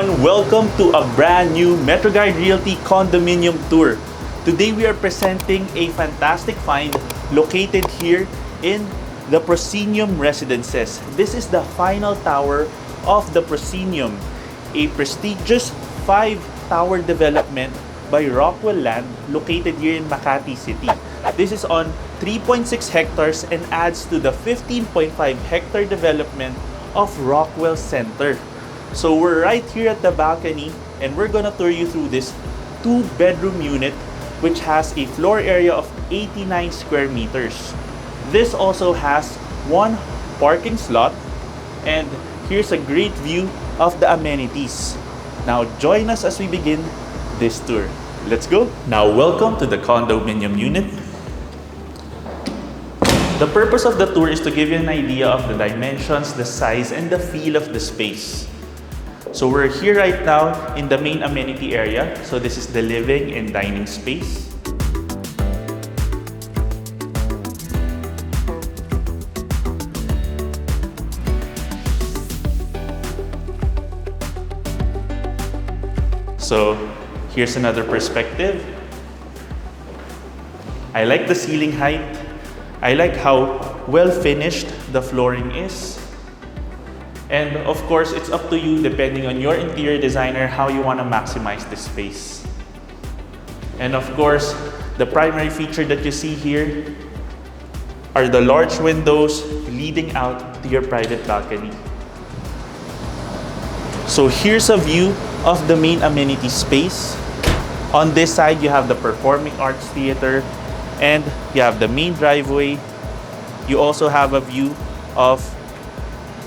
everyone, welcome to a brand new Metroguide Realty condominium tour. Today we are presenting a fantastic find located here in the Proscenium Residences. This is the final tower of the Proscenium, a prestigious 5-tower development by Rockwell Land located here in Makati City. This is on 3.6 hectares and adds to the 15.5 hectare development of Rockwell Center. So we're right here at the balcony and we're gonna tour you through this 2-bedroom unit which has a floor area of 89 square meters. This also has 1 parking slot, and here's a great view of the amenities. Now join us as we begin this tour. Let's go! Now welcome to the condominium unit. The purpose of the tour is to give you an idea of the dimensions, the size, and the feel of the space. So we're here right now in the main amenity area. So this is the living and dining space. So here's another perspective. I like the ceiling height. I like how well finished the flooring is. And of course, it's up to you, depending on your interior designer, how you want to maximize this space. And of course, the primary feature that you see here are the large windows leading out to your private balcony. So here's a view of the main amenity space. On this side, you have the Performing Arts Theater and you have the main driveway. You also have a view of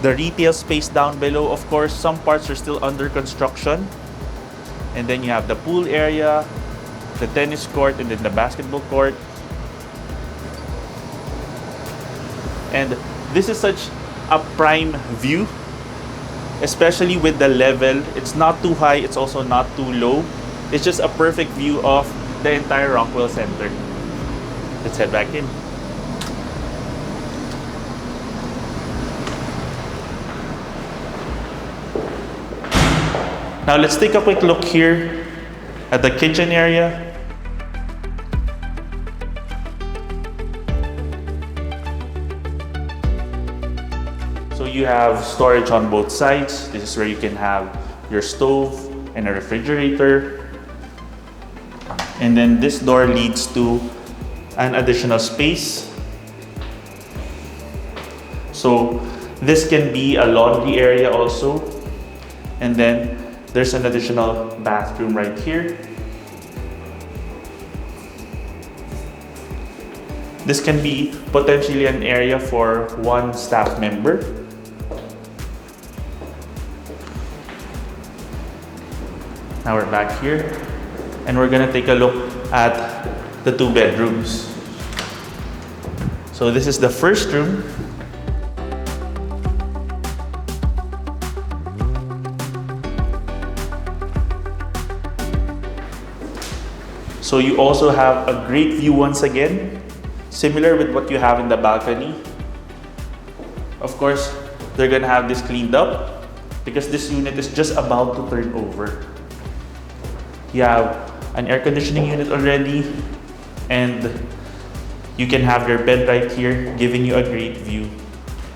the retail space down below. Of course, some parts are still under construction. And then you have the pool area, the tennis court, and then the basketball court. And this is such a prime view, especially with the level. It's not too high, it's also not too low. It's just a perfect view of the entire Rockwell Center. Let's head back in. Now let's take a quick look here at the kitchen area. So you have storage on both sides. This is where you can have your stove and a refrigerator. And then this door leads to an additional space. So this can be a laundry area also. And then there's an additional bathroom right here. This can be potentially an area for 1 staff member. Now we're back here and we're gonna take a look at the 2 bedrooms. So this is the first room. So you also have a great view once again, similar with what you have in the balcony. Of course, they're gonna have this cleaned up because this unit is just about to turn over. You have an air conditioning unit already, and you can have your bed right here, giving you a great view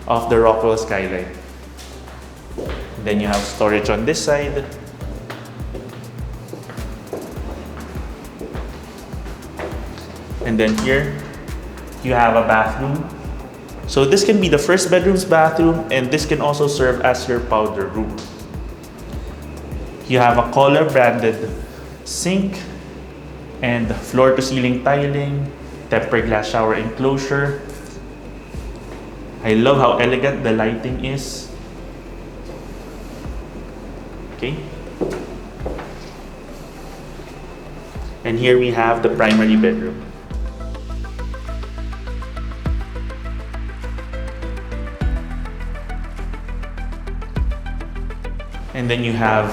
of the Rockwell skyline. Then you have storage on this side. And then here, you have a bathroom. So this can be the first bedroom's bathroom, and this can also serve as your powder room. You have a Kohler branded sink and floor-to-ceiling tiling, tempered glass shower enclosure. I love how elegant the lighting is. Okay. And here we have the primary bedroom. And then you have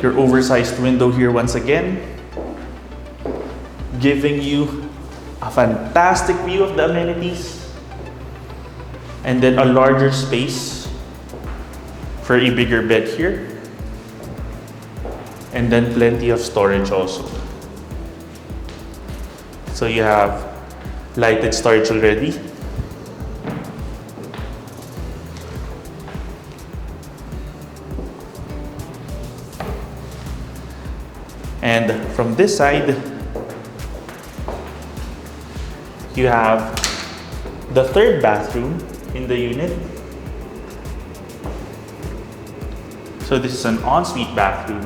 your oversized window here once again, giving you a fantastic view of the amenities. And then a larger space for a bigger bed here. And then plenty of storage also. So you have lighted storage already. And from this side, you have the third bathroom in the unit. So this is an ensuite bathroom.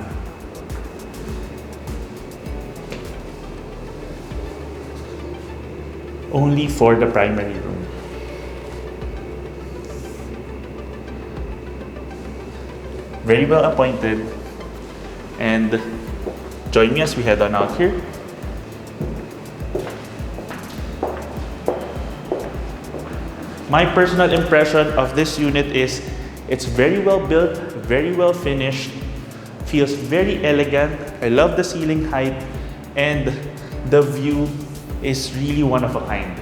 Only for the primary room. Very well appointed. And join me as we head on out here. My personal impression of this unit is it's very well built, very well finished, feels very elegant. I love the ceiling height, and the view is really one of a kind.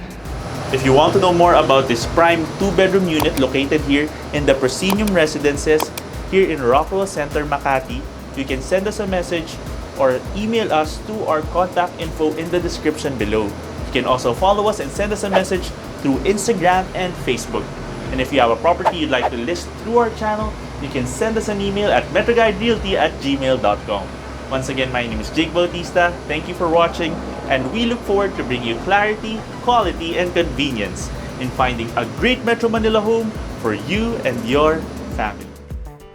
If you want to know more about this prime 2-bedroom unit located here in the Proscenium Residences here in Rockwell Center, Makati, you can send us a message or email us to our contact info in the description below. You can also follow us and send us a message through Instagram and Facebook. And if you have a property you'd like to list through our channel, you can send us an email at metroguiderealty@gmail.com. Once again, my name is Bautista. Thank you for watching, and we look forward to bringing you clarity, quality, and convenience in finding a great Metro Manila home for you and your family.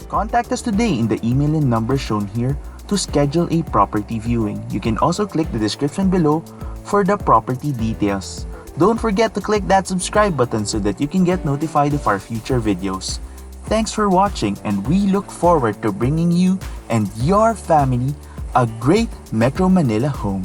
Contact us today in the email and number shown here to schedule a property viewing. You can also click the description below for the property details. Don't forget to click that subscribe button so that you can get notified of our future videos. Thanks for watching, and we look forward to bringing you and your family a great Metro Manila home.